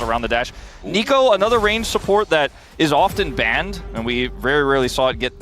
around the dash. Nico, another range support that is often banned, and we very rarely saw it get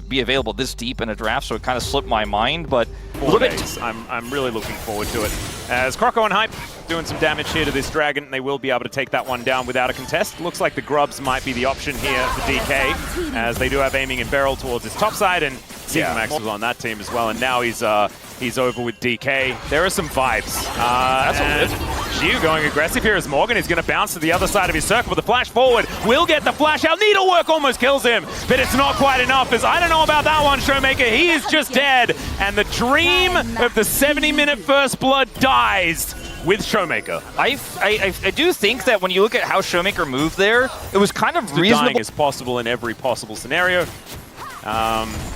be available this deep in a draft, so it kind of slipped my mind, but a little bit. I'm really looking forward to it. As Croco and Hype doing some damage here to this Dragon, they will be able to take that one down without a contest. Looks like the Grubs might be the option here for DK, as they do have aiming and barrel towards his top side, and Max was on that team as well, and now he's over with DK. There are some vibes. That's a Xiu going aggressive here as Morgan is going to bounce to the other side of his circle, but the flash forward will get the flash out. Needlework almost kills him, but it's not quite enough, as I don't know about that one, Showmaker. He is just dead, and the dream of the 70-minute first blood dies with Showmaker. I do think that when you look at how Showmaker moved there, it was kind of reasonable. Dying is possible in every possible scenario.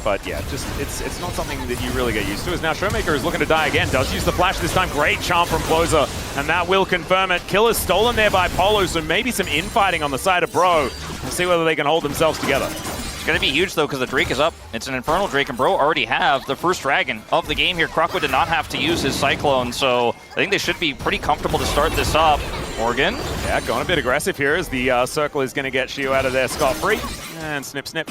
But yeah, just it's not something that you really get used to. As now Showmaker is looking to die again, does use the flash this time. Great charm from Closer, and that will confirm it. Kill is stolen there by Polo, so maybe some infighting on the side of Bro. We'll see whether they can hold themselves together. It's going to be huge, though, because the Drake is up. It's an Infernal Drake, and Bro already have the first Dragon of the game here. Croco did not have to use his Cyclone, so I think they should be pretty comfortable to start this up. Morgan? Yeah, going a bit aggressive here as the circle is going to get Xiu out of there scot-free. And snip, snip.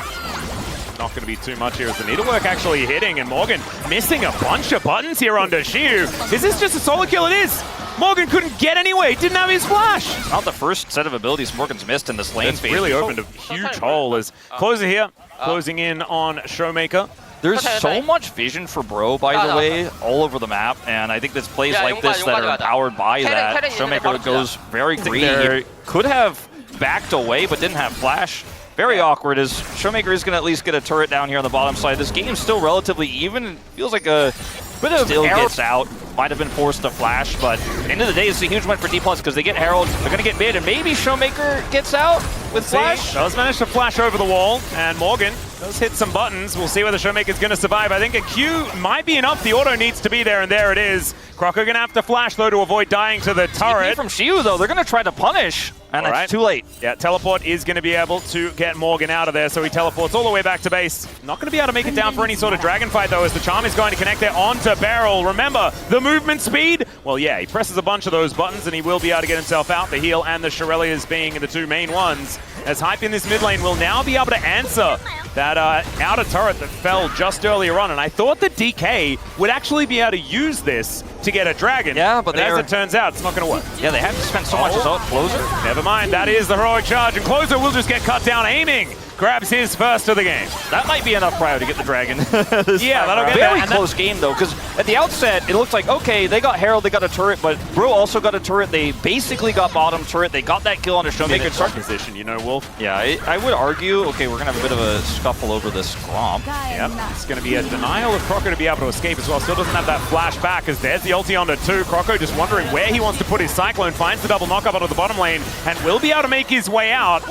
Not going to be too much here as the needlework actually hitting, and Morgan missing a bunch of buttons here under Xiu. Is this just a solo kill? It is! Morgan couldn't get anyway, didn't have his flash! It's not the first set of abilities Morgan's missed in this lane phase. It's really opened a huge hole as Closer here, closing in on Showmaker. There's so much vision for Bro, by the way, all over the map, and I think there's plays like this that are empowered by that. Showmaker goes very greedy here. Could have backed away, but didn't have flash. Very awkward, as Showmaker is going to at least get a turret down here on the bottom side. This game's still relatively even. It feels like a bit of still gets out. Might have been forced to flash, but at the end of the day, it's a huge win for D+ because they get Herald. They're going to get mid, and maybe Showmaker gets out with flash. Does manage to flash over the wall, and Morgan does hit some buttons. We'll see whether Showmaker's going to survive. I think a Q might be enough. The auto needs to be there, and there it is. Croco going to have to flash, though, to avoid dying to the turret. From Xiu, though, they're going to try to punish, and it's too late. Yeah, teleport is going to be able to get Morgan out of there, so he teleports all the way back to base. Not going to be able to make it down for any sort of dragon fight, though, as the charm is going to connect there onto Barrel. Remember, the movement speed? Well, yeah, he presses a bunch of those buttons, and he will be able to get himself out. The heal and the Shirelias being the two main ones, as Hype in this mid lane will now be able to answer that outer turret that fell just earlier on. And I thought that DK would actually be able to use this to get a dragon. Yeah, but as it turns out, it's not going to work. Yeah, they have to spend so much on Closer. Never mind, that is the heroic charge, and Closer will just get cut down aiming. Grabs his first of the game. That might be enough prior to get the dragon. Yeah, that'll get very close game, though, because at the outset, it looked like, okay, they got Herald, they got a turret, but Bro also got a turret. They basically got bottom turret. They got that kill on a Showmaker start position, you know, Wolf. Yeah, I would argue, okay, we're going to have a bit of a scuffle over this Gromp. Yep, it's going to be a denial of Croco to be able to escape as well. Still doesn't have that flash back, as there's the ulti onto 2. Croco just wondering where he wants to put his Cyclone, finds the double knockup out of the bottom lane, and will be able to make his way out.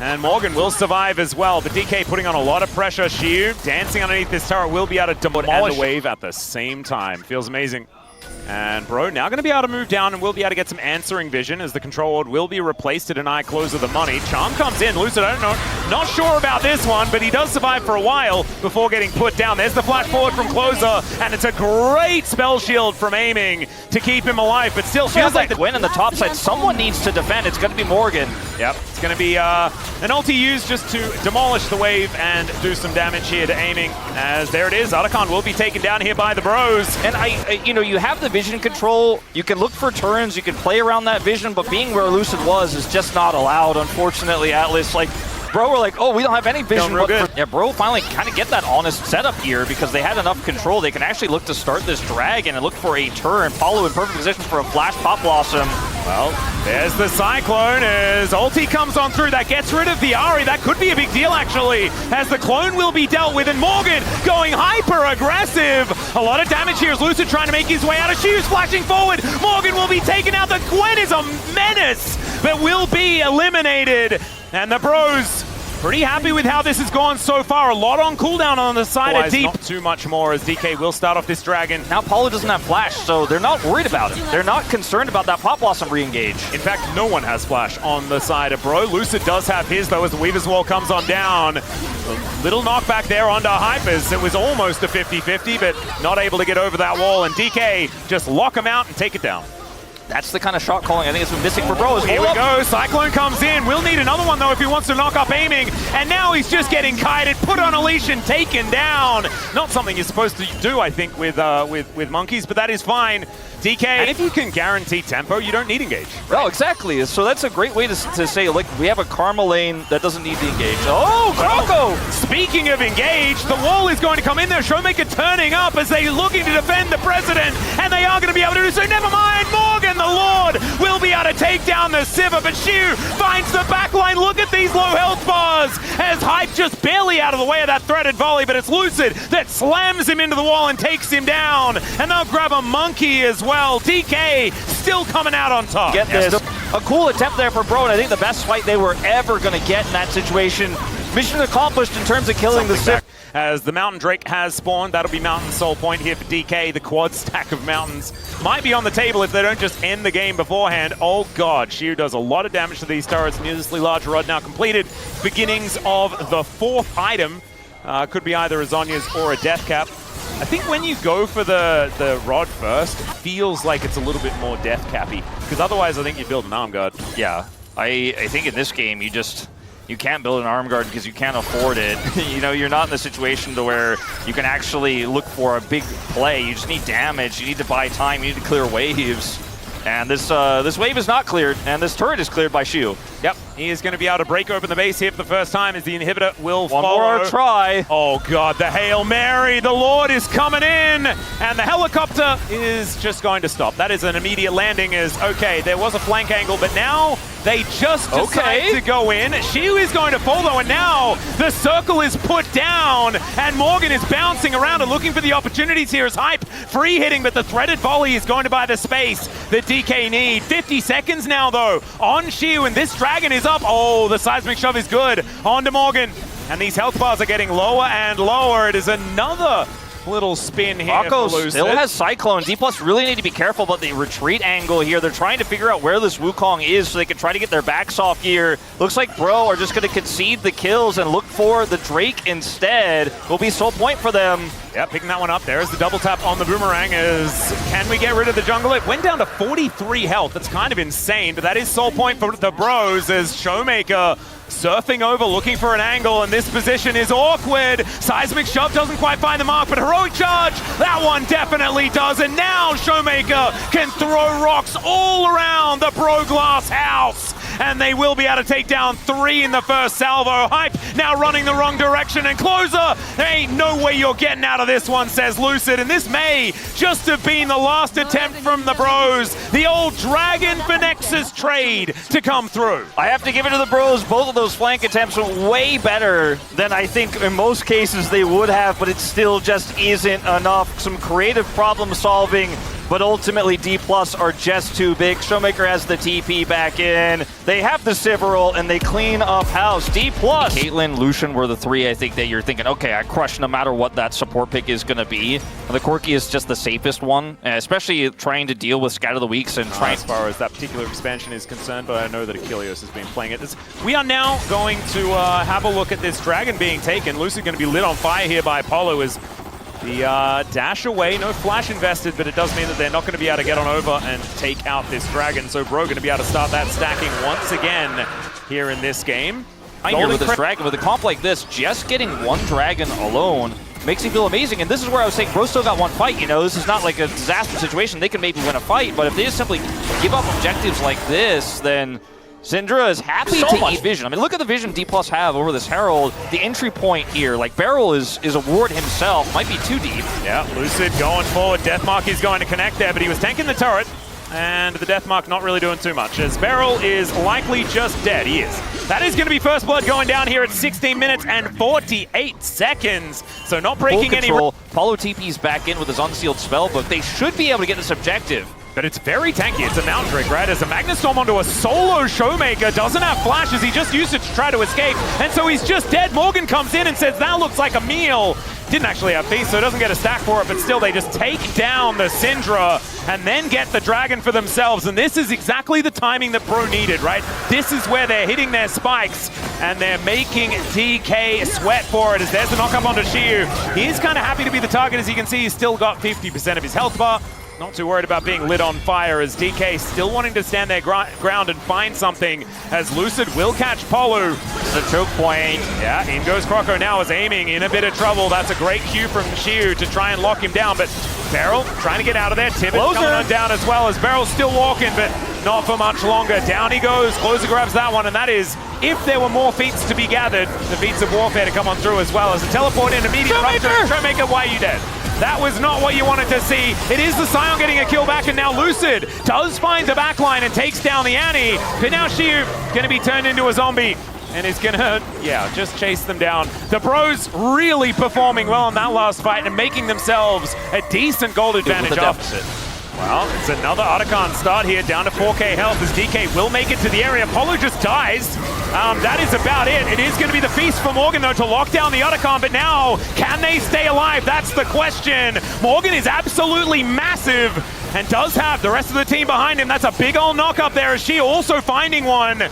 And Morgan will survive as well, but DK putting on a lot of pressure. Xiu dancing underneath this turret will be able to demolish the wave at the same time. Feels amazing. And Bro now going to be able to move down and will be able to get some answering vision, as the control ward will be replaced to deny Closer the money. Charm comes in. Lucid, I don't know, not sure about this one, but he does survive for a while before getting put down. There's the flash forward from Closer, and it's a great spell shield from aiming to keep him alive, but still feels like the win on the top side. Someone needs to defend. It's going to be Morgan. Yep, it's going to be an ulti used just to demolish the wave and do some damage here to aiming, as there it is. Otacon will be taken down here by the Bros. And you know, you have the vision control, you can look for turns, you can play around that vision, but being where Lucid was is just not allowed, unfortunately. Atlas, like, Bro were like, oh, we don't have any vision. Yeah, Bro finally kind of get that honest setup here because they had enough control. They can actually look to start this dragon and look for a turn. Paulo in perfect position for a flash Pop Blossom. Well, there's the Cyclone as ulti comes on through. That gets rid of the Ahri. That could be a big deal, actually, as the clone will be dealt with. And Morgan going hyper-aggressive. A lot of damage here as Lucid trying to make his way out of Xiu's flashing forward. Morgan will be taken out. The Gwen is a menace, but will be eliminated. And the Bros pretty happy with how this has gone so far. A lot on cooldown on the side of Deep. Not too much more as DK will start off this dragon. Now Paulo doesn't have flash, so they're not worried about it. They're not concerned about that Pop Blossom re-engage. In fact, no one has flash on the side of Bro. Lucid does have his, though, as the Weaver's Wall comes on down. A little knockback there onto Hypers. It was almost a 50-50, but not able to get over that wall. And DK just lock him out and take it down. That's the kind of shot calling I think it's been missing for Bro. Here we go. Cyclone comes in. We'll need another one, though, if he wants to knock up aiming. And now he's just getting kited, put on a leash, and taken down. Not something you're supposed to do, I think, with monkeys, but that is fine. DK, and if you can guarantee tempo, you don't need engage. Right? Oh, exactly. So that's a great way to say, like, we have a Karma lane that doesn't need the engage. Oh, Croco! Speaking of engage, the wall is going to come in there. Showmaker turning up as they're looking to defend the president, and they are going to be able to do so. Never mind, Morgan, the Lord, will be able to take down the Sivir, but Shu finds the backline. Look at these low health bars as Hype just barely out of the way of that threaded volley, but it's Lucid that slams him into the wall and takes him down, and they'll grab a monkey as well. DK still coming out on top. Get this. A cool attempt there for Bro, and I think the best fight they were ever going to get in that situation. Mission accomplished in terms of killing the Sivir. As the Mountain Drake has spawned, that'll be Mountain Soul Point here for DK. The quad stack of mountains might be on the table if they don't just end the game beforehand. Oh god, Shu does a lot of damage to these turrets. Needlessly large rod now completed. Beginnings of the fourth item. Could be either a Zhonya's or a Death Cap. I think when you go for the rod first, it feels like it's a little bit more Death Cappy. Because otherwise I think you build an arm guard. Yeah, I think in this game you can't build an arm guard because you can't afford it. You know, you're not in a situation to where you can actually look for a big play. You just need damage, you need to buy time, you need to clear waves. And this wave is not cleared, and this turret is cleared by Shu. Yep, he is going to be able to break open the base here for the first time as the inhibitor will follow. One more try. Oh god, the Hail Mary, the Lord is coming in, and the helicopter is just going to stop. That is an immediate landing as, okay, there was a flank angle, but now they just decide to go in. Shu is going to fall though, and now the circle is put down, and Morgan is bouncing around and looking for the opportunities here as Hype free hitting, but the threaded volley is going to buy the space that DK need. 50 seconds now though on Shu, and this dragon is up. Oh, the seismic shove is good. On to Morgan, and these health bars are getting lower and lower. It is another little spin here. Akko still has Cyclone. D+ really need to be careful about the retreat angle here. They're trying to figure out where this Wukong is so they can try to get their backs off here. Looks like Bro are just going to concede the kills and look for the Drake instead. Will be Soul Point for them. Yeah, picking that one up. There's the double tap on the Boomerang. Can we get rid of the jungle? It went down to 43 health. That's kind of insane, but that is Soul Point for the Bros as Showmaker surfing over, looking for an angle, and this position is awkward. Seismic Shove doesn't quite find the mark, but Heroic Charge, that one definitely does, and now Showmaker can throw rocks all around the Bro Glass house, and they will be able to take down 3 in the first salvo. Hype now running the wrong direction, and Closer, there ain't no way you're getting out of this one, says Lucid, and this may just have been the last attempt from the Bros. The old Dragon for Nexus trade to come through. I have to give it to the Bros. Both of those flank attempts are way better than I think in most cases they would have, but it still just isn't enough. Some creative problem solving, but ultimately D+ are just too big. Showmaker has the TP back in. They have the Sivir, and they clean up house. D+. Caitlyn, Lucian were the 3 I think that you're thinking, okay, I crush no matter what that support pick is going to be. The Corki is just the safest one, especially trying to deal with Scatter the Weaks and trying... As far as that particular expansion is concerned, but I know that Achilles has been playing it. We are now going to have a look at this dragon being taken. Lucy going to be lit on fire here by Apollo as the dash away, no flash invested, but it does mean that they're not going to be able to get on over and take out this dragon. So Bro going to be able to start that stacking once again here in this game. Here with this dragon, with a comp like this, just getting one dragon alone makes me feel amazing. And this is where I was saying, Bro still got one fight, you know, this is not like a disaster situation. They can maybe win a fight, but if they just simply give up objectives like this, then Syndra is happy to eat vision. I mean, look at the vision D+ have over this Herald. The entry point here, like Beryl is a ward himself, might be too deep. Yeah, Lucid going forward. Deathmark is going to connect there, but he was tanking the turret. And the Deathmark not really doing too much, as Beryl is likely just dead. He is. That is going to be first blood going down here at 16 minutes and 48 seconds. So not breaking any... Paulo TP's back in with his unsealed spellbook. They should be able to get this objective. But it's very tanky. It's a Mountain Drake, right? As a Magnus Storm onto a solo Showmaker, doesn't have flashes. He just used it to try to escape, and so he's just dead. Morgan comes in and says, that looks like a meal. Didn't actually have feast, so doesn't get a stack for it, but still they just take down the Syndra and then get the dragon for themselves. And this is exactly the timing that Bro needed, right? This is where they're hitting their spikes, and they're making DK sweat for it, as there's the knock up onto Shiu. He is kind of happy to be the target. As you can see, he's still got 50% of his health bar. not too worried about being lit on fire as DK still wanting to stand their ground and find something as Lucid will catch Polu. It's a choke point. Yeah, in goes Croco now is aiming in a bit of trouble. That's a great cue from Shiu to try and lock him down, but Beryl trying to get out of there. Tibbet coming on down as well as Beryl's still walking, but not for much longer. Down he goes. Closer grabs that one, and that is, if there were more feats to be gathered, the feats of warfare to come on through as well as a teleport in immediate rupture. Showmaker, why are you dead? That was not what you wanted to see. It is the Scion getting a kill back, and now Lucid does find the backline and takes down the Annie. But now Shiu gonna be turned into a zombie and is gonna, just chase them down. The Bros really performing well in that last fight and making themselves a decent gold advantage opposite. Well, it's another Otacon start here, down to 4k health as DK will make it to the area. Polo just dies. That is about it. It is going to be the feast for Morgan, though, to lock down the Otacon, but now, can they stay alive? That's the question. Morgan is absolutely massive and does have the rest of the team behind him. That's a big old knock up there as she also finding one.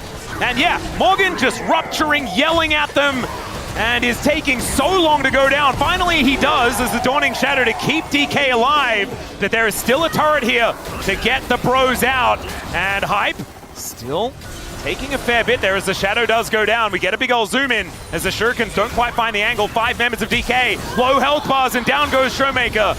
And yeah, Morgan just rupturing, yelling at them, and is taking so long to go down. Finally, he does as the Dawning Shadow to keep DK alive, but there is still a turret here to get the Bros out. And Hype still taking a fair bit there as the Shadow does go down. We get a big old zoom in as the Shurikens don't quite find the angle. 5 members of DK, low health bars, and down goes Showmaker.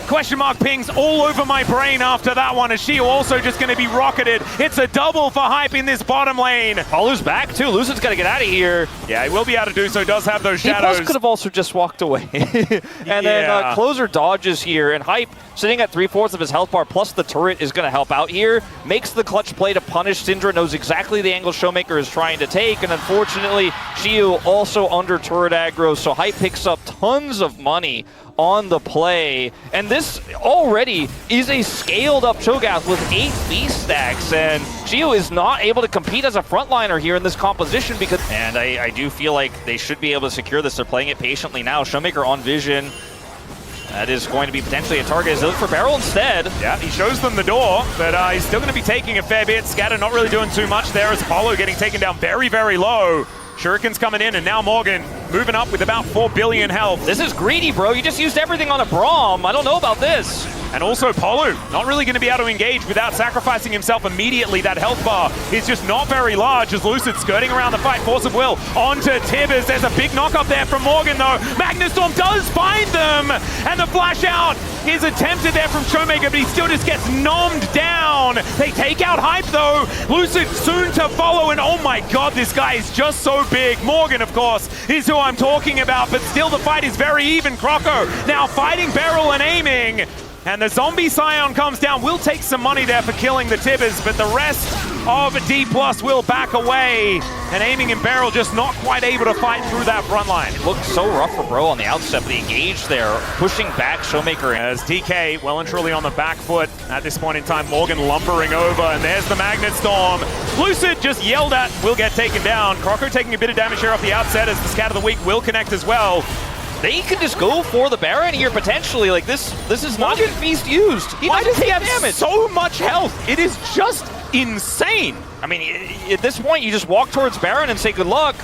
Question mark pings all over my brain after that one as she also just going to be rocketed. It's a double for Hype in this bottom lane. Paulu's back too. Lucid's got to get out of here. Yeah, he will be able to do so. Does have those shadows. He could have also just walked away. And then Closer dodges here, and Hype sitting at 3/4 of his health bar, plus the turret is going to help out here. Makes the clutch play to punish Syndra, knows exactly the angle Showmaker is trying to take, and unfortunately, Shiu also under turret aggro, so Hype picks up tons of money on the play, and this already is a scaled up Cho'Gath with 8 beast stacks, and Shiu is not able to compete as a frontliner here in this composition because, and I do feel like they should be able to secure this. They're playing it patiently now. Showmaker on vision. That is going to be potentially a target. Is it for Beryl instead? Yeah, he shows them the door, but he's still going to be taking a fair bit. Scatter not really doing too much there as Apollo getting taken down very, very low. Shuriken's coming in, and now Morgan moving up with about 4 billion health. This is greedy, bro. You just used everything on a Braum. I don't know about this. And also Polu, not really going to be able to engage without sacrificing himself immediately. That health bar is just not very large as Lucid skirting around the fight. Force of Will onto Tibbers. There's a big knock up there from Morgan, though. Magnustorm does find them, and the flash out is attempted there from Showmaker, but he still just gets nommed down. They take out Hype, though. Lucid soon to follow, and oh my god, this guy is just so big. Morgan, of course, is who I'm talking about, but still the fight is very even. Croco now fighting Beryl and aiming. And the zombie Scion comes down. Will take some money there for killing the Tibbers, but the rest of D+ will back away. And aiming and Beryl just not quite able to fight through that front line. It looked so rough for Bro on the outset, but he engaged there, pushing back Showmaker. As DK well and truly on the back foot at this point in time. Morgan lumbering over, and there's the Magnet Storm. Lucid just yelled at, will get taken down. Croco taking a bit of damage here off the outset as the Scat of the Week will connect as well. They can just go for the Baron here potentially. Like this is not a feast used. Why does he have so much health? It is just insane. I mean, at this point, you just walk towards Baron and say good luck.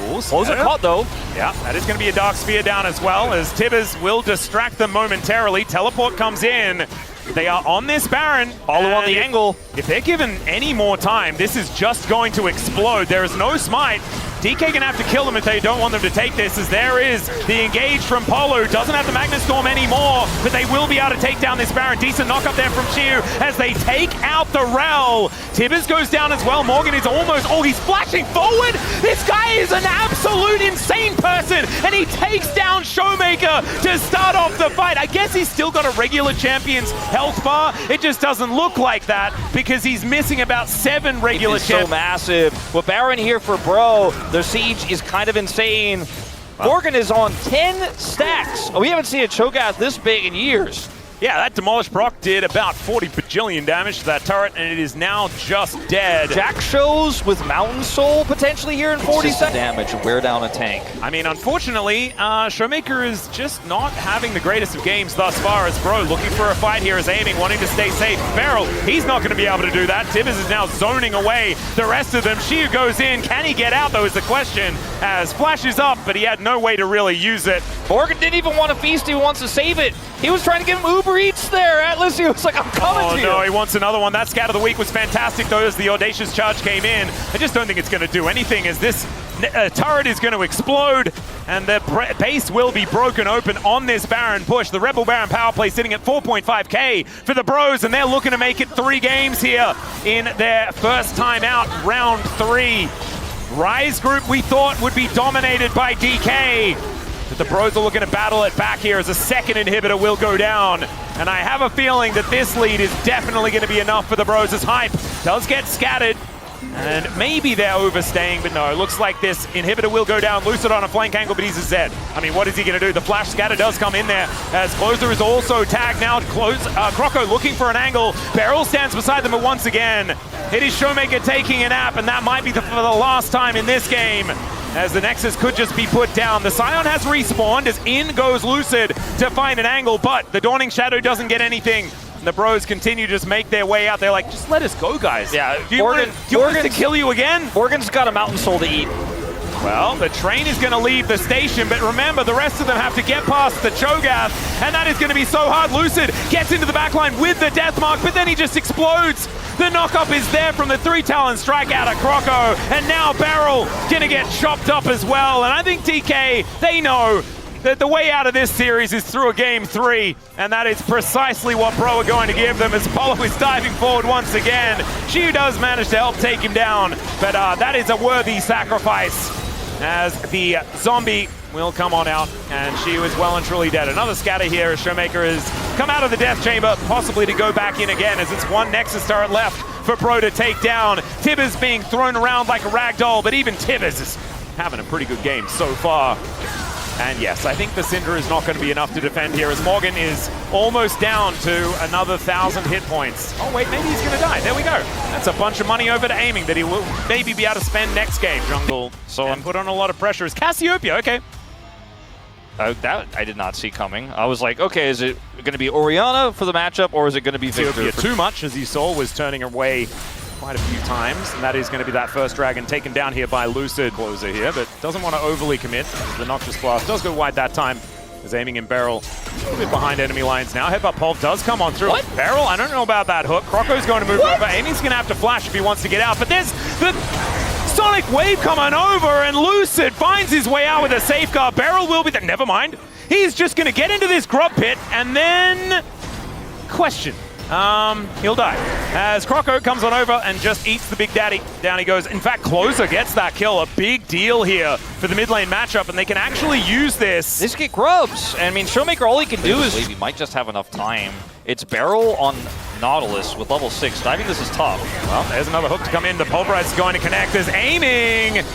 Close are caught though. Yeah, that is going to be a Dark Sphere down as well as Tibbers will distract them momentarily. Teleport comes in. They are on this Baron. Follow on the angle. If they're given any more time, this is just going to explode. There is no smite. DK gonna have to kill them if they don't want them to take this, as there is the engage from Polo. Doesn't have the Magnet Storm anymore, but they will be able to take down this Baron. Decent knock up there from Shiu as they take out the Rel. Tibbers goes down as well. Morgan is almost, he's flashing forward. This guy is an absolute insane person, and he takes down Showmaker to start off the fight. I guess he's still got a regular champion's health bar. It just doesn't look like that because he's missing about 7 regular champions. So massive. With Baron here for Bro, their siege is kind of insane. Morgan is on 10 stacks. We haven't seen a Cho'Gath this big in years. Yeah, that Demolish proc did about 40 bajillion damage to that turret, and it is now just dead. Jack shows with Mountain Soul potentially here in 40 seconds. Damage, wear down a tank. I mean, unfortunately, Showmaker is just not having the greatest of games thus far as Bro looking for a fight here, is aiming, wanting to stay safe. Beryl, he's not going to be able to do that. Tibbers is now zoning away the rest of them. Shiu goes in. Can he get out, though, is the question, as Flash is up, but he had no way to really use it. Morgan didn't even want to feast, he wants to save it. He was trying to give him Uber Eats there. Atlas, he was like, I'm coming to you. Oh, no, he wants another one. That scat of the week was fantastic, though, as the audacious charge came in. I just don't think it's going to do anything, as this turret is going to explode, and the base will be broken open on this Baron push. The Rebel Baron power play sitting at 4.5k for the Bros, and they're looking to make it 3 games here in their first time out, round 3. Rise group we thought would be dominated by DK. But the Bros are looking to battle it back here as a second inhibitor will go down. And I have a feeling that this lead is definitely going to be enough for the Bros, as Hype does get scattered. And maybe they're overstaying, but no, it looks like this inhibitor will go down. Lucid on a flank angle, but he's a Zed. I mean, what is he going to do? The flash scatter does come in there, as Closer is also tagged now. Croco looking for an angle. Beryl stands beside them once again. It is Showmaker taking a nap, and that might be for the last time in this game, as the Nexus could just be put down. The Scion has respawned, as in goes Lucid to find an angle, but the Dawning Shadow doesn't get anything. The Bros continue to just make their way out. They're like, just let us go, guys. Yeah, do you want us to kill you again? Morgan's got a Mountain Soul to eat. Well, the train is going to leave the station, but remember, the rest of them have to get past the Cho'Gath, and that is going to be so hard. Lucid gets into the backline with the death mark, but then he just explodes. The knockup is there from the 3-talon strike out of Croco, and now Beryl going to get chopped up as well. And I think DK, they know that the way out of this series is through a game 3, and that is precisely what Bro are going to give them, as Apollo is diving forward once again. Xiu does manage to help take him down, but that is a worthy sacrifice, as the zombie will come on out, and Xiu is well and truly dead. Another scatter here as Showmaker has come out of the death chamber, possibly to go back in again, as it's one Nexus turret left for Bro to take down. Tibbers being thrown around like a rag doll, but even Tibbers is having a pretty good game so far. And yes, I think the Syndra is not going to be enough to defend here, as Morgan is almost down to another 1,000 hit points. Oh wait, maybe he's going to die. There we go. That's a bunch of money over to aiming that he will maybe be able to spend next game. Jungle, so and put on a lot of pressure. Is Cassiopeia, okay. That I did not see coming. I was like, okay, is it going to be Orianna for the matchup, or is it going to be Victor? Too much, as you saw, was turning away quite a few times, and that is going to be that first dragon taken down here by Lucid. Closer here, but doesn't want to overly commit. The Noxious Blast does go wide that time. Is aiming in Beryl. A little bit behind enemy lines now. Headbutt Pulp does come on through. What? Beryl, I don't know about that hook. Croco's going to move over. Aiming's going to have to flash if he wants to get out, but there's the Sonic Wave coming over, and Lucid finds his way out with a safeguard. Beryl will be there. Never mind. He's just going to get into this grub pit, and then question. He'll die. As Croco comes on over and just eats the Big Daddy. Down he goes. In fact, Closer gets that kill. A big deal here for the mid lane matchup, and they can actually use this. This get grubs. And I mean, Showmaker, all he can do is... He might just have enough time. It's Beryl on Nautilus with level 6. Diving this is tough. Well, there's another hook to come in. The Pulverize is going to connect. There's aiming.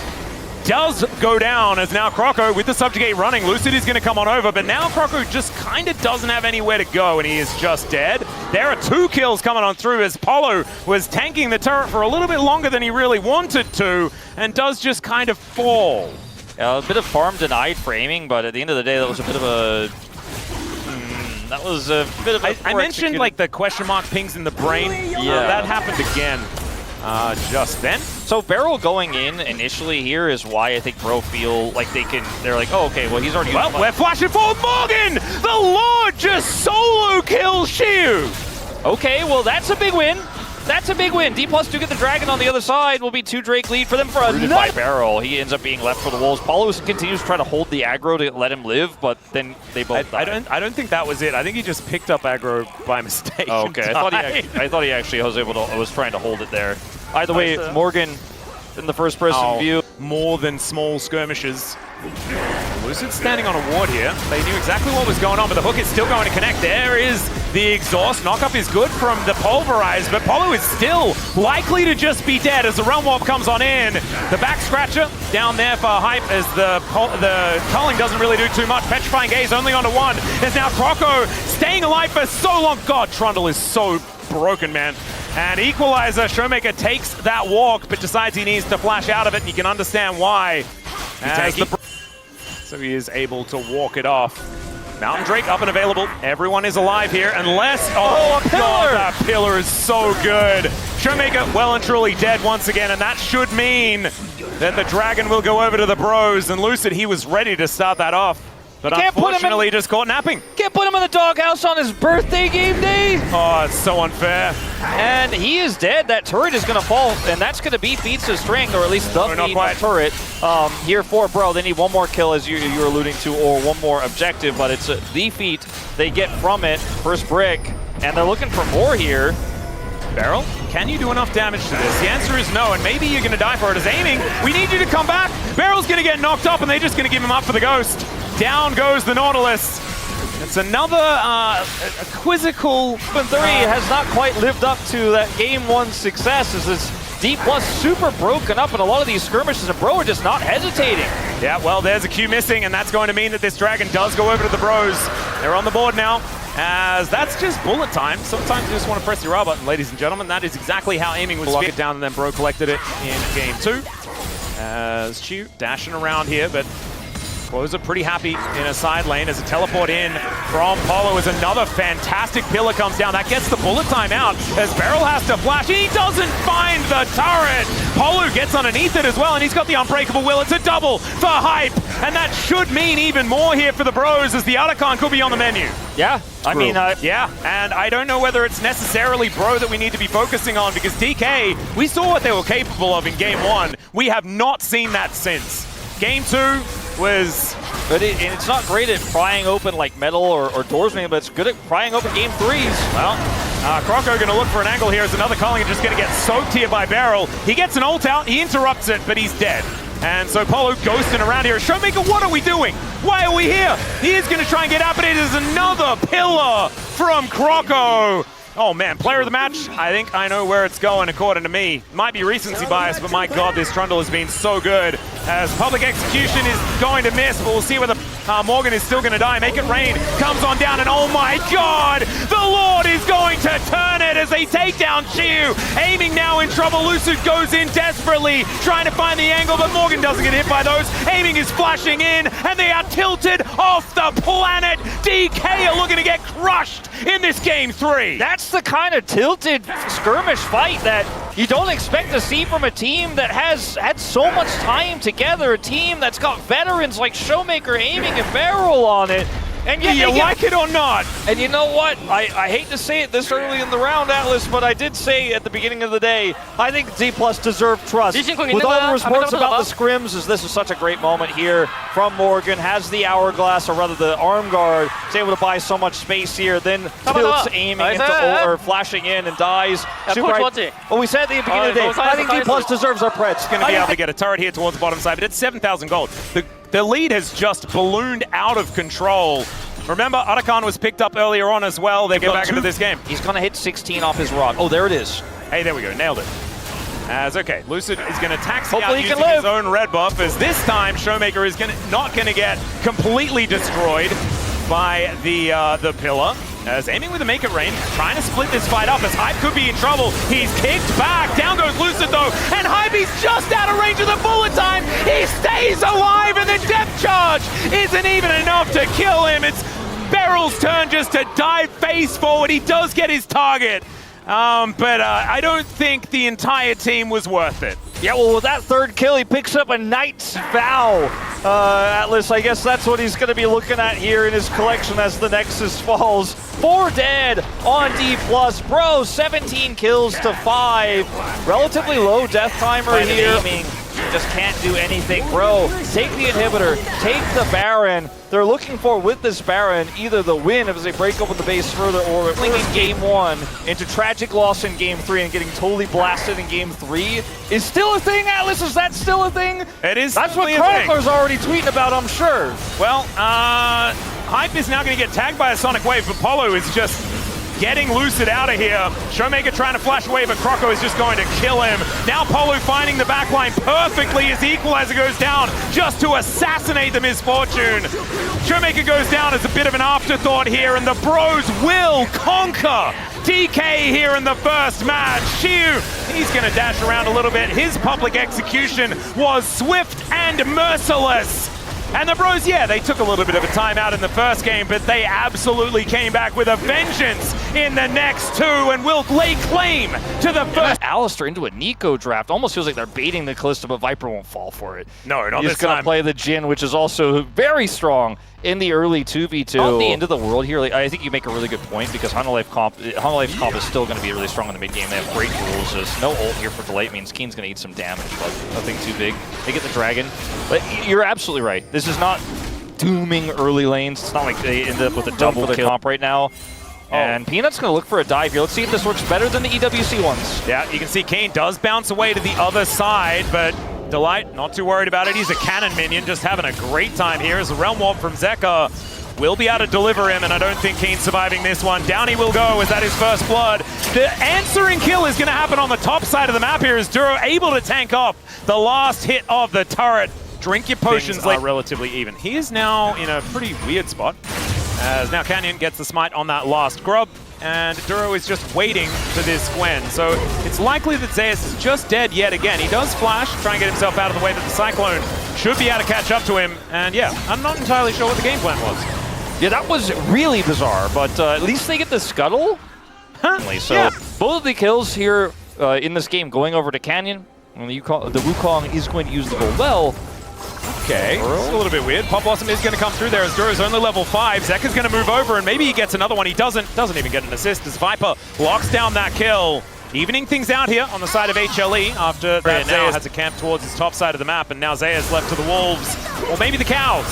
Does go down, as now Croco with the Subjugate running. Lucid is going to come on over, but now Croco just kind of doesn't have anywhere to go, and he is just dead. There are 2 kills coming on through, as Polo was tanking the turret for a little bit longer than he really wanted to, and does just kind of fall. A bit of farm denied for aiming, but at the end of the day, that was a bit of a... that was a bit of a... I mentioned like the question mark pings in the brain. Yeah. That happened again just then. So Beryl going in initially here is why I think Bro feel like they're like, oh, okay, well, he's already... Well, we're flashing forward. Morgan! The Lord just solo kills Xiu! Okay, well, that's a big win. That's a big win. D+ do get the dragon on the other side. Will be 2 Drake lead for them for another... by Beryl. He ends up being left for the wolves. Paulo continues to try to hold the aggro to let him live, but then they both die. I don't think that was it. I think he just picked up aggro by mistake. Oh, okay. I thought he actually was trying to hold it there. Either way, Morgan in the first person view. More than small skirmishes. Lucid standing on a ward here. They knew exactly what was going on, but the hook is still going to connect. There is the exhaust. Knockup is good from the Pulverize, but Polo is still likely to just be dead as the Realm Warp comes on in. The back scratcher down there for Hype, as the culling doesn't really do too much. Petrifying Gaze only onto 1. There's now Croco staying alive for so long. God, Trundle is so broken, man. And Equalizer, Showmaker takes that walk, but decides he needs to flash out of it, and you can understand why. So he is able to walk it off. Mountain Drake up and available. Everyone is alive here, unless... Oh, a pillar! God, that pillar is so good. Showmaker well and truly dead once again, and that should mean that the dragon will go over to the Bros. And Lucid, he was ready to start that off. But unfortunately, just caught napping. Can't put him in the doghouse on his birthday game day. Oh, it's so unfair. And he is dead. That turret is going to fall, and that's going to be feats of strength, or at least the turret here for Bro. They need one more kill, as you were alluding to, or one more objective, but it's the feat they get from it. First brick, and they're looking for more here. Beryl, can you do enough damage to this? The answer is no, and maybe you're going to die for it. As aiming, we need you to come back. Beryl's going to get knocked up, and they're just going to give him up for the ghost. Down goes the Nautilus. It's another quizzical... 3 has not quite lived up to that game 1 success, as this D+ super broken up in a lot of these skirmishes, and Bro are just not hesitating. Yeah, well, there's a Q missing, and that's going to mean that this Dragon does go over to the Bros. They're on the board now, as that's just bullet time. Sometimes you just want to press your R button, ladies and gentlemen. That is exactly how aiming was. Lock it down, and then Bro collected it in game 2. As Chew dashing around here, but Closer pretty happy in a side lane as a teleport in from Polo as another fantastic pillar comes down. That gets the bullet time out as Beryl has to flash. He doesn't find the turret. Polo gets underneath it as well, and he's got the unbreakable will. It's a double for Hype, and that should mean even more here for the Bros as the Otacon could be on the menu. Yeah, I mean, yeah, and I don't know whether it's necessarily Bro that we need to be focusing on, because DK, we saw what they were capable of in game 1. We have not seen that since. Game 2 was... But it's not great at prying open like metal or doors, maybe, but it's good at prying open game 3s. Well, Croco going to look for an angle here as another Culling just going to get soaked here by Beryl. He gets an ult out, he interrupts it, but he's dead. And so Polo ghosting around here. Showmaker, what are we doing? Why are we here? He is going to try and get out, but it is another pillar from Croco. Oh man, player of the match, I think I know where it's going according to me. Might be recency bias, but my god, this Trundle has been so good. As public execution is going to miss, but we'll see whether Morgan is still going to die. Make it rain, comes on down, and oh my god, the Lord is going to turn it as they take down Chiu. Aiming now in trouble, Lucid goes in desperately, trying to find the angle, but Morgan doesn't get hit by those. Aiming is flashing in, and they are tilted off the planet. DK are looking to get crushed in this game 3. That's the kind of tilted skirmish fight that you don't expect to see from a team that has had so much time together, a team that's got veterans like Showmaker aiming and Barrel on it. And yet you like it or not? And you know what? I hate to say it this early in the round, Atlas, but I did say at the beginning of the day, I think D+ deserve trust. With all the reports about the scrims, as this is such a great moment here from Morgan, has the hourglass, or rather the arm guard, is able to buy so much space here, then tilts aiming into or flashing in and dies. Well, we said at the beginning of the day, I think D+ deserves our preds. Going to be able to get a turret here towards the bottom side, but it's 7,000 gold. The lead has just ballooned out of control. Remember, Otacon was picked up earlier on as well. They get back into this game. He's going to hit 16 off his rod. Oh, there it is. Hey, there we go. Nailed it. Okay, Lucid is going to taxi out using his own red buff, as this time Showmaker is not going to get completely destroyed by the pillar. As aiming with a Make It Rain, trying to split this fight up as Hype could be in trouble. He's kicked back. Down goes Lucid though, and Hype is just out of range of the bullet time. He stays alive, and the depth charge isn't even enough to kill him. It's Beryl's turn just to dive face forward. He does get his target, but I don't think the entire team was worth it. Yeah, well, with that third kill, he picks up a Knight's Vow. Atlas, I guess that's what he's going to be looking at here in his collection as the Nexus falls. 4 dead on D+. Bro, 17 kills to 5. Relatively low death timer here. Just can't do anything. Bro, take the inhibitor, take the Baron. They're looking for, with this Baron, either the win as they break open the base further, or in game 1 into tragic loss in game 3 and getting totally blasted in game 3 is still a thing, Atlas? Is that still a thing? It is. That's what Chronicler's already tweeting about, I'm sure. Well, Hype is now going to get tagged by a Sonic Wave, but Polo is just getting Lucid out of here. Showmaker trying to flash away, but Croco is just going to kill him. Now Polo finding the backline perfectly as the Equalizer goes down just to assassinate the Misfortune. Showmaker goes down as a bit of an afterthought here, and the Bros will conquer DK here in the first match. Chiu, he's going to dash around a little bit. His public execution was swift and merciless. And the Bros, yeah, they took a little bit of a timeout in the first game, but they absolutely came back with a vengeance in the next 2 and will lay claim to the first. Alistar into a Nico draft. Almost feels like they're baiting the Kalista, but Viper won't fall for it. No, not He's this time. going to play the Jhin, which is also very strong in the early 2v2. On the end of the world here, like, I think you make a really good point because Hunalife's comp is still going to be really strong in the mid game. They have great rules. There's no ult here for Delight, means Keen's going to eat some damage, but nothing too big. They get the dragon. But you're absolutely right. This is not dooming early lanes. It's not like they end up with a double kill comp right now. And Peanut's going to look for a dive here. Let's see if this works better than the EWC ones. Yeah, you can see Keen does bounce away to the other side, but Delight not too worried about it. He's a cannon minion, just having a great time here as a Realm Warp from Zeka will be able to deliver him, and I don't think Keen's surviving this one. Down he will go. Is that his first blood? The answering kill is going to happen on the top side of the map here as Duro able to tank off the last hit of the turret. Drink your potions. Things are relatively even. He is now in a pretty weird spot, as now Canyon gets the smite on that last grub, and Duro is just waiting for this Gwen. So it's likely that Zeus is just dead yet again. He does flash, try and get himself out of the way, but the Cyclone should be able to catch up to him. And yeah, I'm not entirely sure what the game plan was. Yeah, that was really bizarre, but at least they get the scuttle. Huh? So yeah. Both of the kills here in this game going over to Canyon. And the Wukong is going to use the gold well. Okay, it's a little bit weird. Pop Blossom is going to come through there as Duro's only level 5. Zeka's going to move over and maybe he gets another one. He doesn't even get an assist as Viper locks down that kill. Evening things out here on the side of HLE after that now has a camp towards his top side of the map, and now Zeus left to the wolves, or maybe the cows,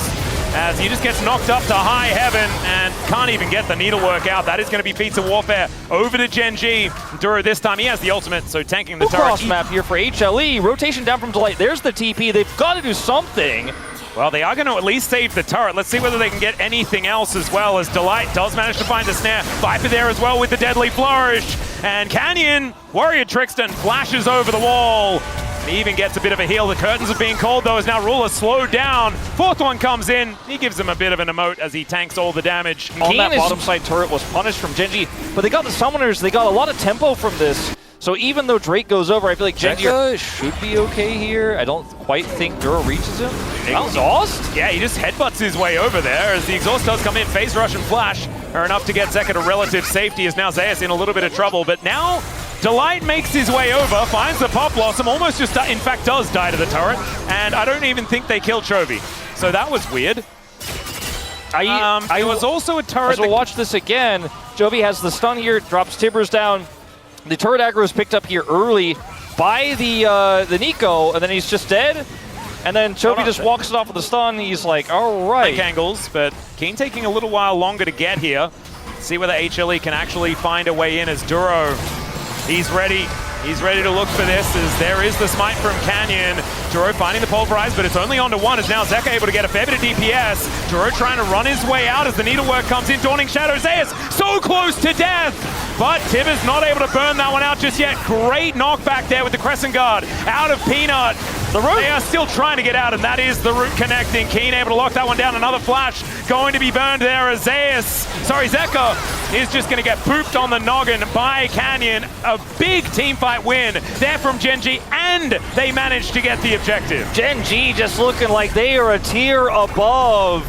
as he just gets knocked up to high heaven and can't even get the needlework out. That is going to be Pizza Warfare over to Gen G. Duro this time, he has the ultimate, so tanking the turret. Cross map here for HLE. Rotation down from Delight. There's the TP. They've got to do something. Well, they are going to at least save the turret. Let's see whether they can get anything else as well, as Delight does manage to find the snare. Viper there as well with the deadly flourish. And Canyon, Warrior Trixton, flashes over the wall. And he even gets a bit of a heal. The curtains are being called though, as now Ruler slowed down. Fourth one comes in. He gives him a bit of an emote as he tanks all the damage. On that bottom side turret was punished from Genji, but they got the summoners. They got a lot of tempo from this. So even though Drake goes over, I feel like Zeka should be okay here. I don't quite think Duro reaches him. Exhaust? Yeah, he just headbutts his way over there as the exhaust does come in. Phase Rush and Flash are enough to get Zeka to relative safety, as now Zeus in a little bit of trouble. But now Delight makes his way over, finds the Pop Blossom, almost just, in fact, does die to the turret. And I don't even think they killed Chovy. So that was weird. It was also a turret. So watch this again. Chovy has the stun here, drops Tibbers down. The turret aggro is picked up here early by the Nico, and then he's just dead. And then Chovy just walks it off with the stun. He's like, all right. Angles, but Keen taking a little while longer to get here. See whether HLE can actually find a way in as Duro. He's ready. He's ready to look for this, as there is the smite from Canyon. Duro finding the pulverize, but it's only onto one, as now Zeka able to get a fair bit of DPS. Duro trying to run his way out as the needlework comes in. Dawning Shadow, Zeus so close to death, but Tibbers not able to burn that one out just yet. Great knockback there with the Crescent Guard out of Peanut. They are still trying to get out, and that is the root connecting. Keen able to lock that one down. Another flash going to be burned there as Zeka is just going to get pooped on the noggin by Canyon. A big team fight win there from Gen G, and they managed to get the objective. Gen G just looking like they are a tier above.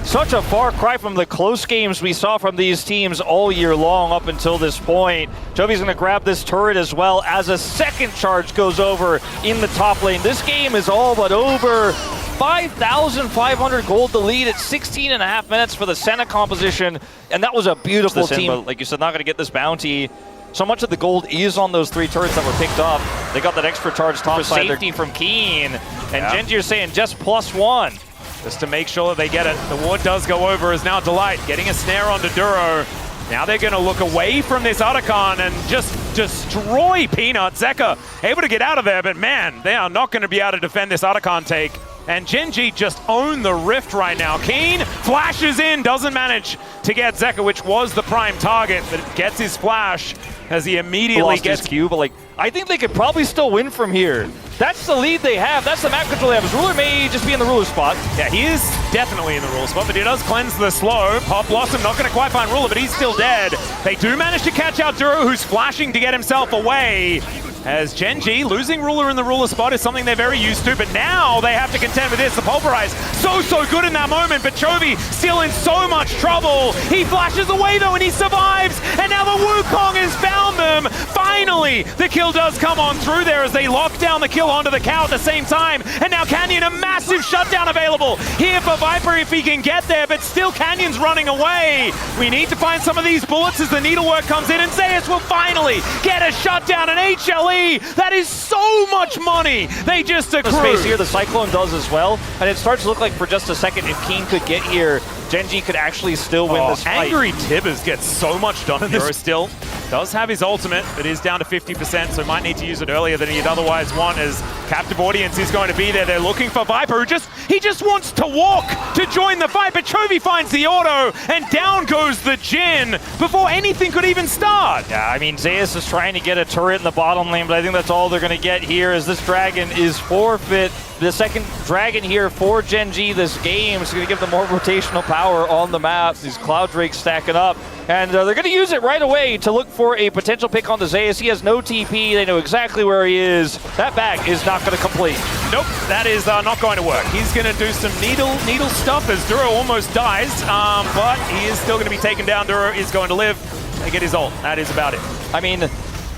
Such a far cry from the close games we saw from these teams all year long up until this point. Jovi's going to grab this turret as well as a second charge goes over in the top lane. This game is all but over. 5,500 gold to lead at 16.5 minutes for the Senna composition, and that was a beautiful team. But like you said, not going to get this bounty. So much of the gold is on those 3 turrets that were picked up. They got that extra charge top side safety from Keen, and Genji are saying just +1. Just to make sure that they get it. The ward does go over, as now Delight getting a snare onto Duro. Now they're going to look away from this Otacon and just destroy Peanut. Zeka able to get out of there, but man, they are not going to be able to defend this Otacon take. And Gen G just own the Rift right now. Keen flashes in, doesn't manage to get Zeka, which was the prime target, but gets his flash as he immediately gets his Q. But like, I think they could probably still win from here. That's the lead they have. That's the map control they have. Ruler may just be in the ruler spot. Yeah, he is definitely in the ruler spot, but he does cleanse the slow. Pop Blossom not going to quite find Ruler, but he's still dead. They do manage to catch out Duro, who's flashing to get himself away. As Gen G losing Ruler in the Ruler spot is something they're very used to, but now they have to contend with this. The Pulverize, so good in that moment, but Chovy still in so much trouble. He flashes away though and he survives, and now the Wukong has found them. Finally, the kill does come on through there as they lock down the kill onto the cow at the same time, and now Canyon, a massive shutdown available here for Viper if he can get there, but still Canyon's running away. We need to find some of these bullets as the needlework comes in, and Zeus will finally get a shutdown, and HLE, that is so much money they just accrued. The space here, the Cyclone does as well, and it starts to look like for just a second if Keen could get here, Gen G could actually still win this fight. Angry Tibbers gets so much done in this. Still does have his ultimate, but is down to 50%, so might need to use it earlier than he'd otherwise want, as captive audience is going to be there. They're looking for Viper, who he just wants to walk to join the fight, but Chovy finds the auto, and down goes the Jin before anything could even start. Yeah, I mean, Zeus is trying to get a turret in the bottom lane, but I think that's all they're going to get here, as this Dragon is forfeit. The second Dragon here for Gen G this game is going to give them more rotational power on the map. These Cloud Drakes stacking up, and they're going to use it right away to look for a potential pick on the Zeus. He has no TP. They know exactly where he is. That bag is not going to complete. Nope, that is not going to work. He's going to do some needle stuff as Duro almost dies, but he is still going to be taken down. Duro is going to live. They get his ult. That is about it. I mean,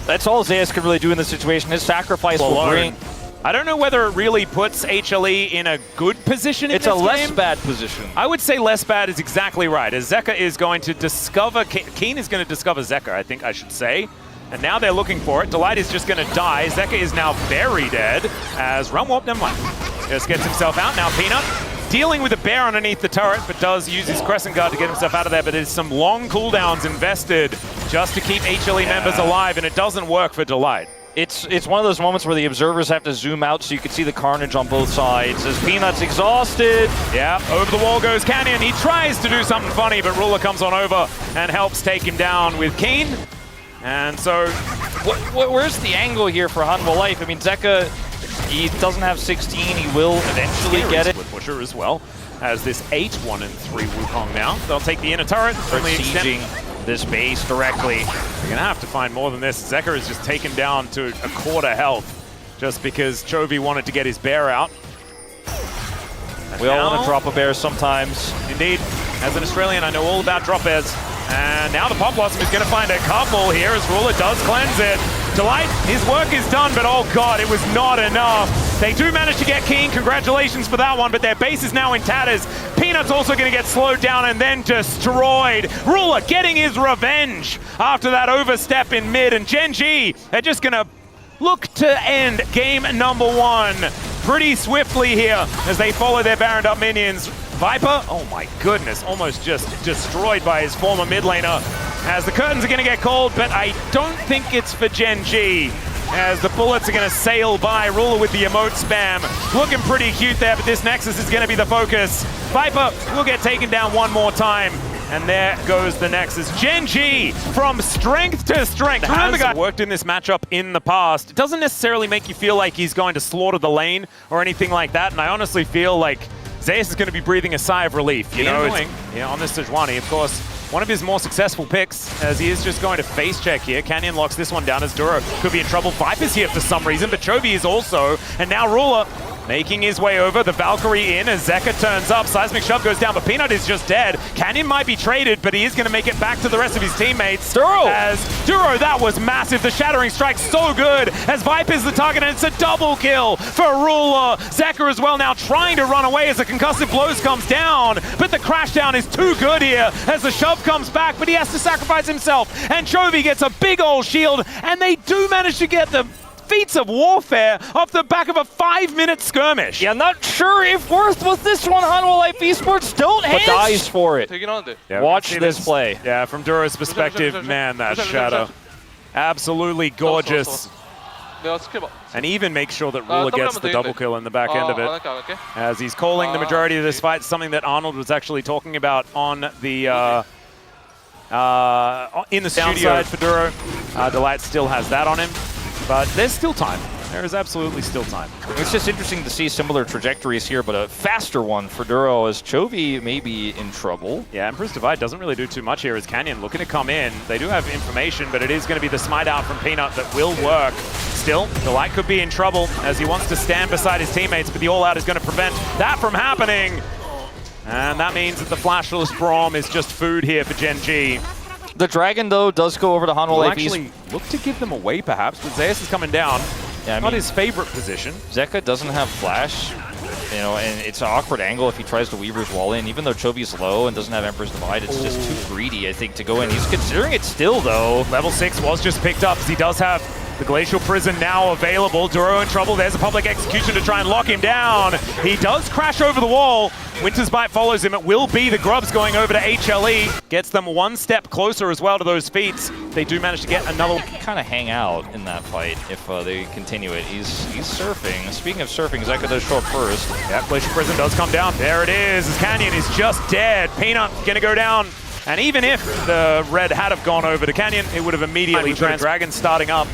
that's all Zeus could really do in this situation. His sacrifice will bring... I don't know whether it really puts HLE in a good position in this game. It's a less bad position. I would say less bad is exactly right, as Zeka is going to discover... Keen is going to discover Zeka, I think I should say. And now they're looking for it. Delight is just going to die. Zeka is now very dead, as Realm Warp, never mind. Just gets himself out. Now Peanut dealing with a bear underneath the turret, but does use his Crescent Guard to get himself out of there. But there's some long cooldowns invested just to keep HLE members alive, and it doesn't work for Delight. It's one of those moments where the observers have to zoom out so you can see the carnage on both sides. As Peanut's exhausted. Yeah, over the wall goes Canyon. He tries to do something funny, but Ruler comes on over and helps take him down with Keen. And so... Where's the angle here for Hanwha Life? I mean, Zeka, he doesn't have 16. He will eventually get it. With Pusher as well, as this 8-1-3 Wukong now. They'll take the inner turret. Start sieging this base directly. They're going to have to find more than this. Zeka is just taken down to a quarter health just because Chovy wanted to get his bear out. And we all want to drop a bear sometimes. Indeed. As an Australian, I know all about drop bears. And now the Pop Blossom is going to find a couple here as Ruler does cleanse it. Delight, his work is done, but oh god, it was not enough. They do manage to get Keen, congratulations for that one, but their base is now in tatters. Peanut's also going to get slowed down and then destroyed. Ruler getting his revenge after that overstep in mid, and Gen G are just going to look to end game number one pretty swiftly here as they follow their Baroned up minions. Viper, oh my goodness, almost just destroyed by his former mid laner as the curtains are going to get called, but I don't think it's for Gen G as the bullets are going to sail by. Ruler with the emote spam. Looking pretty cute there, but this Nexus is going to be the focus. Viper will get taken down one more time. And there goes the Nexus. Gen G from strength to strength. Has worked in this matchup in the past. It doesn't necessarily make you feel like he's going to slaughter the lane or anything like that. And I honestly feel like Zeus is going to be breathing a sigh of relief. You know, on this Sejuani, of course, one of his more successful picks, as he is just going to face check here. Canyon locks this one down as Duro could be in trouble. Viper's here for some reason, but Chovy is also. And now Ruler making his way over, the Valkyrie in as Zeka turns up. Seismic Shove goes down, but Peanut is just dead. Canyon might be traded, but he is going to make it back to the rest of his teammates. Duro! As Duro, that was massive. The Shattering Strike so good as Viper's the target, and it's a double kill for Ruler. Zeka as well now trying to run away as the concussive blows comes down, but the crash down is too good here as the shove comes back, but he has to sacrifice himself, and Chovy gets a big old shield, and they do manage to get the feats of warfare off the back of a 5-minute skirmish. Yeah, not sure if worth with this one. Hanwha Life Esports don't hit. But dies for it. Yeah, watch this play. Yeah, from Duro's perspective, man, that shadow. Absolutely gorgeous. And even make sure that Ruler gets the double kill in the back end of it. As he's calling the majority of this fight, something that Arnold was actually talking about on the in the studio for Duro. Delight still has that on him. But there's still time. There is absolutely still time. It's just interesting to see similar trajectories here, but a faster one for Duro as Chovy may be in trouble. Yeah, Emperor's Divide doesn't really do too much here as Canyon looking to come in. They do have information, but it is going to be the smite out from Peanut that will work. Still, Delight could be in trouble as he wants to stand beside his teammates, but the all-out is going to prevent that from happening. And that means that the flashless Braum is just food here for Gen G. The Dragon, though, does go over to Hanwha We'll Life. actually look to give them away, perhaps, but Zeus is coming down. Yeah, Not his favorite position. Zeka doesn't have flash, you know, and it's an awkward angle if he tries to Weaver's wall in. Even though Chovy's low and doesn't have Emperor's Divide, it's just too greedy, I think, to go in. He's considering it still, though. Level 6 was just picked up, as he does have the Glacial Prison now available. Duro in trouble. There's a public execution to try and lock him down. He does crash over the wall. Winter's Bite follows him. It will be the Grubs going over to HLE. Gets them one step closer as well to those feats. They do manage to get another. Kind of hang out in that fight if they continue it. He's surfing. Speaking of surfing, Zeka does show up first. Yeah, Glacial Prison does come down. There it is. As Canyon is just dead. Peanut gonna go down. And even if the red had have gone over to Canyon, it would have immediately Dragon starting up.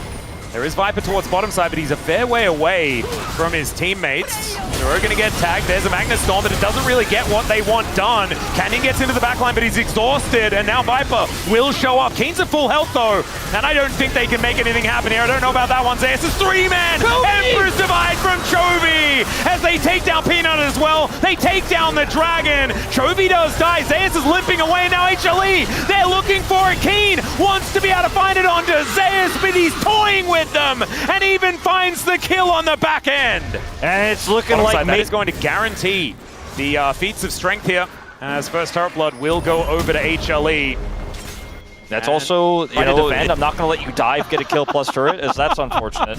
There is Viper towards bottom side, but he's a fair way away from his teammates. They're going to get tagged. There's a Magnet Storm, but it doesn't really get what they want done. Canyon gets into the backline, but he's exhausted, and now Viper will show up. Keen's at full health, though, and I don't think they can make anything happen here. I don't know about that one. Zeus is 3-man. Emperor's Divide from Chovy as they take down Peanut as well. They take down the Dragon. Chovy does die. Zeus is limping away. Now HLE, they're looking for it. Keen wants to be able to find it onto Zeus, but he's toying with them and even finds the kill on the back end. And it's looking like that is going to guarantee the feats of strength here, as first Turret Blood will go over to HLE. That's also, you know, I'm not going to let you dive, get a kill plus turret, as that's unfortunate.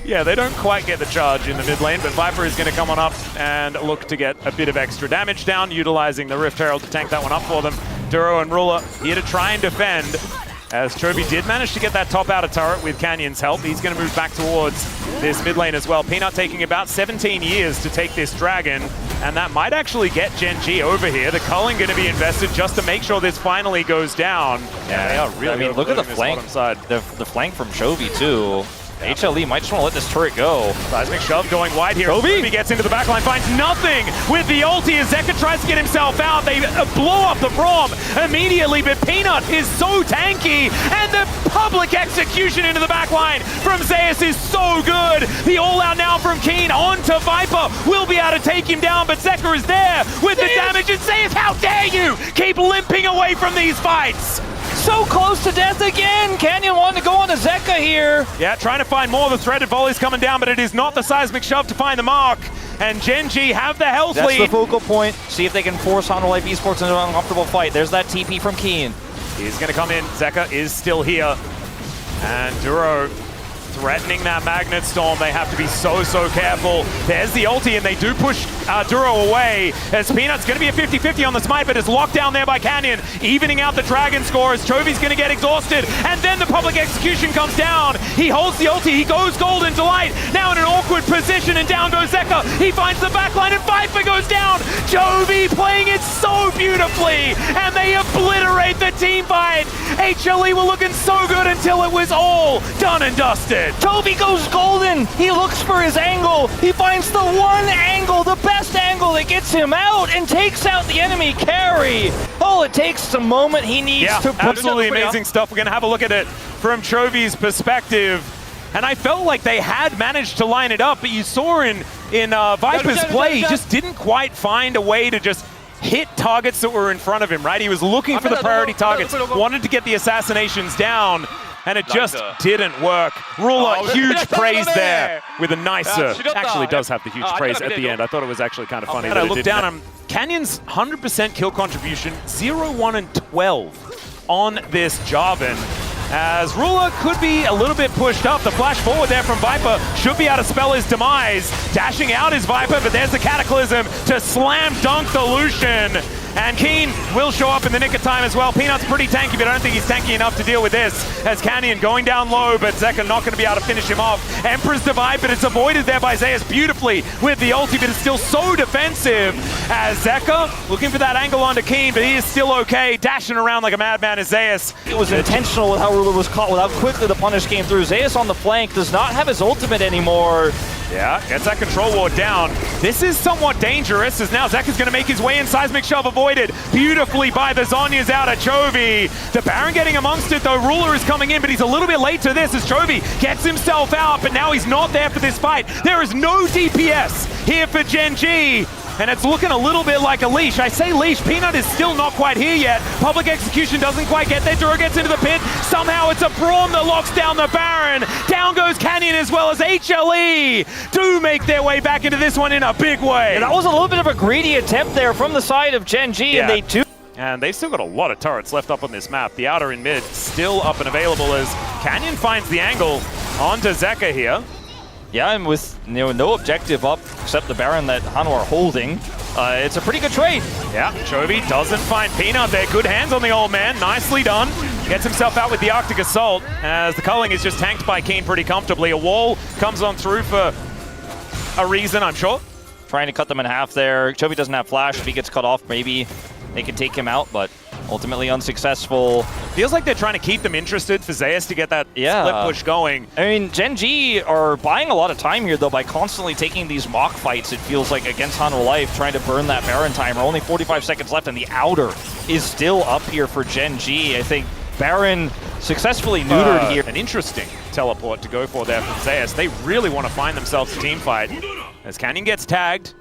Yeah, they don't quite get the charge in the mid lane, but Viper is going to come on up and look to get a bit of extra damage down, utilizing the Rift Herald to tank that one up for them. Duro and Ruler here to try and defend, as Chovy did manage to get that top outer turret with Canyon's help. He's going to move back towards this mid lane as well. Peanut taking about 17 years to take this Dragon, and that might actually get Gen G over here. The culling going to be invested just to make sure this finally goes down. Yeah, they are really. I mean, look at the flank. The flank from Chovy too. HLE might just want to let this turret go. Seismic shove going wide here. Chovy gets into the backline, finds nothing with the ulti as Zeka tries to get himself out. They blow up the Braum immediately, but Peanut is so tanky, and the public execution into the backline from Zeus is so good. The all-out now from Keen onto Viper. Will be able to take him down, but Zeka is there with the damage, and Zeus, how dare you keep limping away from these fights? So close to death again. Canyon wanting to go on to Zeka here. Yeah, trying to find more. The threaded volley's coming down, but it is not the seismic shove to find the mark. And Gen G have the health lead. That's the focal point. See if they can force Hanwha Life Esports into an uncomfortable fight. There's that TP from Keen. He's going to come in. Zeka is still here. And Duro threatening that Magnet Storm. They have to be so careful. There's the ulti, and they do push Duro away, as Peanut's going to be a 50-50 on the smite, but it's locked down there by Canyon, evening out the Dragon score as Chovy's going to get exhausted, and then the public execution comes down. He holds the ulti, he goes Golden Delight, now in an awkward position, and down goes Zeka. He finds the backline, and Viper goes down. Chovy playing it so beautifully, and they obliterate the team fight. HLE were looking so good until it was all done and dusted. Chovy goes golden. He looks for his angle. He finds the one angle, the best angle that gets him out and takes out the enemy carry. All it takes is a moment he needs to put absolutely amazing stuff. We're going to have a look at it from Chovy's perspective. And I felt like they had managed to line it up, but you saw in Viper's play, he just didn't quite find a way to just hit targets that were in front of him, right? He was looking for the priority targets, wanted to get the assassinations down, and it just didn't work. Ruler, huge praise there with a nicer. Actually does have the huge praise at the end. I thought it was actually kind of funny that I looked down on Canyon's 100% kill contribution, 0, 1, and 12 on this Jarvan. As Ruler could be a little bit pushed up. The flash forward there from Viper should be able to spell his demise. Dashing out is Viper, but there's the Cataclysm to slam dunk the Lucian. And Keen will show up in the nick of time as well. Peanut's pretty tanky, but I don't think he's tanky enough to deal with this. As Canyon going down low, but Zeka not going to be able to finish him off. Emperor's Divide, but it's avoided there by Zeus beautifully with the ulti, but it's still so defensive. As Zeka looking for that angle onto Keen, but he is still okay, dashing around like a madman as Zeus. It was intentional with how Ruler was caught, with how quickly the punish came through. Zeus on the flank does not have his ultimate anymore. Yeah, gets that control ward down. This is somewhat dangerous as now Zek is going to make his way in. Seismic Shove avoided beautifully by the Zhonya's out of Chovy. The Baron getting amongst it though. Ruler is coming in, but he's a little bit late to this as Chovy gets himself out, but now he's not there for this fight. There is no DPS here for Gen G. And it's looking a little bit like a leash. I say leash, Peanut is still not quite here yet. Public Execution doesn't quite get there. Duro gets into the pit. Somehow it's a Braum that locks down the Baron. Down goes Canyon as well as HLE do make their way back into this one in a big way. Yeah, that was a little bit of a greedy attempt there from the side of Gen G, and they do. And they've still got a lot of turrets left up on this map. The outer and mid still up and available as Canyon finds the angle onto Zeka here. Yeah, and with no objective up except the Baron that Hanu are holding, it's a pretty good trade. Yeah, Chovy doesn't find Peanut there. Good hands on the old man. Nicely done. Gets himself out with the Arctic Assault as the culling is just tanked by Keen pretty comfortably. A wall comes on through for a reason, I'm sure. Trying to cut them in half there. Chovy doesn't have flash. If he gets cut off, maybe they can take him out, but ultimately unsuccessful. Feels like they're trying to keep them interested for Zeus to get that split push going. I mean, Gen G are buying a lot of time here, though, by constantly taking these mock fights, it feels like, against Hanu Life, trying to burn that Baron timer. Only 45 seconds left, and the outer is still up here for Gen G. I think Baron successfully neutered here. An interesting teleport to go for there from Zeus. They really want to find themselves a team fight. As Canyon gets tagged,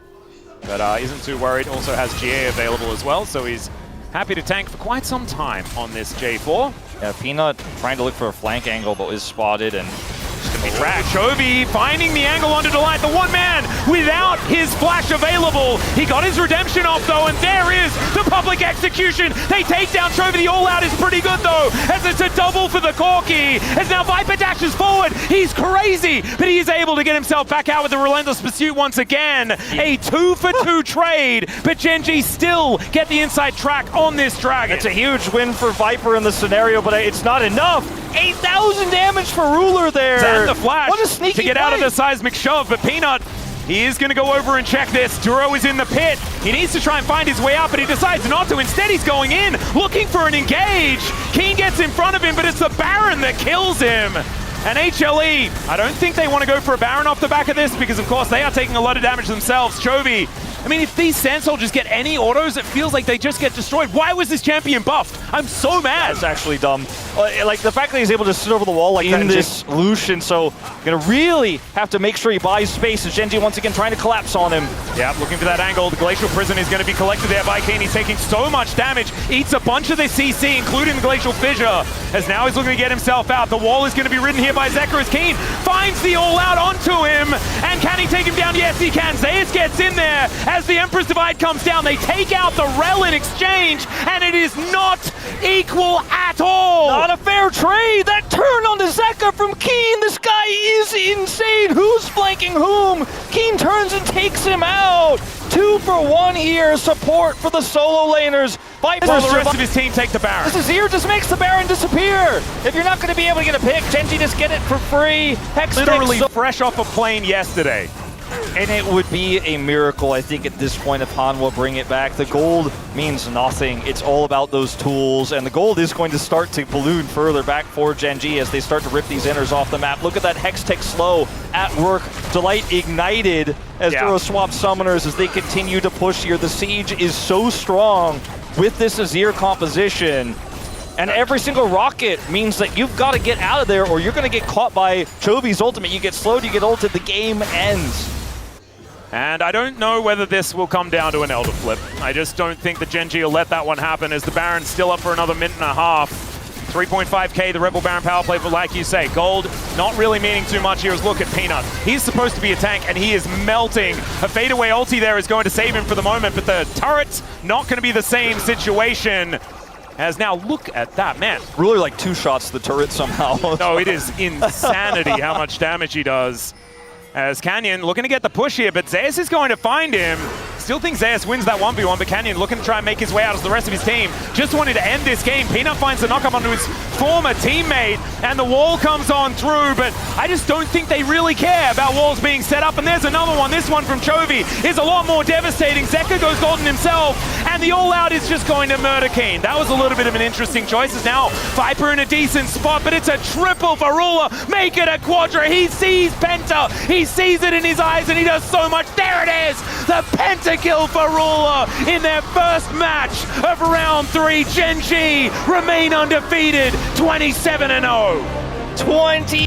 but isn't too worried. Also has GA available as well, so he's happy to tank for quite some time on this J4. Yeah, Peanut trying to look for a flank angle, but is spotted and just gonna be tracked. Chovy finding the angle onto Delight, the one man without his flash available. He got his redemption off though, and there is the public execution. They take down Chovy. The all-out is pretty good though, as it's a double for the Corki. As now Viper dashes forward. He's crazy, but he is able to get himself back out with the relentless pursuit once again. A 2-for-2 trade, but Gen G still get the inside track on this Dragon. It's a huge win for Viper in this scenario, but it's not enough. 8,000 damage for Ruler there. And the flash what a sneaky to get play. out of the seismic shove, but Peanut, he is going to go over and check this. Duro is in the pit. He needs to try and find his way out, but he decides not to. Instead, he's going in, looking for an engage. Keen gets in front of him, but it's the Baron that kills him. And HLE, I don't think they want to go for a Baron off the back of this because, of course, they are taking a lot of damage themselves. Chovy, I mean, if these Sand Soldiers get any autos, it feels like they just get destroyed. Why was this champion buffed? I'm so mad. That's actually dumb. Like, the fact that he's able to sit over the wall like in this Lucian, so gonna really have to make sure he buys space as Gen G once again trying to collapse on him. Yeah, looking for that angle. The Glacial Prison is going to be collected there by Keen. He's taking so much damage, eats a bunch of the CC, including the Glacial Fissure, as now he's looking to get himself out. The wall is going to be ridden here by Zekka as Keen finds the all-out onto him, and can he take him down? Yes, he can. Zeus gets in there as the Emperor's Divide comes down. They take out the Rel in exchange, and it is not equal at all. Not a fair trade. That turn on the Zekka from Keen. This guy is insane. Who's flanking whom? Keen turns and takes him out. 2 for 1 here. Support for the solo laners. Viper While the rest of his team take the Baron. This Azir just makes the Baron disappear. If you're not going to be able to get a pick, Gen G just get it for free. Hex literally fresh off a plane yesterday. And it would be a miracle, I think, at this point if Han will bring it back. The gold means nothing. It's all about those tools, and the gold is going to start to balloon further back for Gen G as they start to rip these inners off the map. Look at that Hextech slow at work. Delight ignited as Duro swaps summoners as they continue to push here. The siege is so strong with this Azir composition. And every single rocket means that you've got to get out of there or you're going to get caught by Chovy's ultimate. You get slowed, you get ulted, the game ends. And I don't know whether this will come down to an Elder Flip. I just don't think that Gen G will let that one happen as the Baron's still up for another minute and a half. 3.5k, the Rebel Baron power play, but like you say, gold not really meaning too much here. As look at Peanut. He's supposed to be a tank, and he is melting. A fadeaway ulti there is going to save him for the moment, but the turret's not going to be the same situation. As now, look at that, man. Ruler like 2 shots to the turret somehow. No, it is insanity how much damage he does. As Canyon looking to get the push here, but Zeus is going to find him. Still think Zeus wins that 1v1, but Canyon looking to try and make his way out as the rest of his team just wanted to end this game. Peanut finds the knock-up onto his former teammate, and the wall comes on through, but I just don't think they really care about walls being set up. And there's another one. This one from Chovy is a lot more devastating. Zeka goes golden himself, and the all-out is just going to murder Kane. That was a little bit of an interesting choice. As now Viper in a decent spot, but it's a triple for Ruler. Make it a quadra. He sees Penta. He sees it in his eyes, and he does so much. There it is! The pentakill for Ruler in their first match of round 3. Gen G remain undefeated, 27-0. 27-0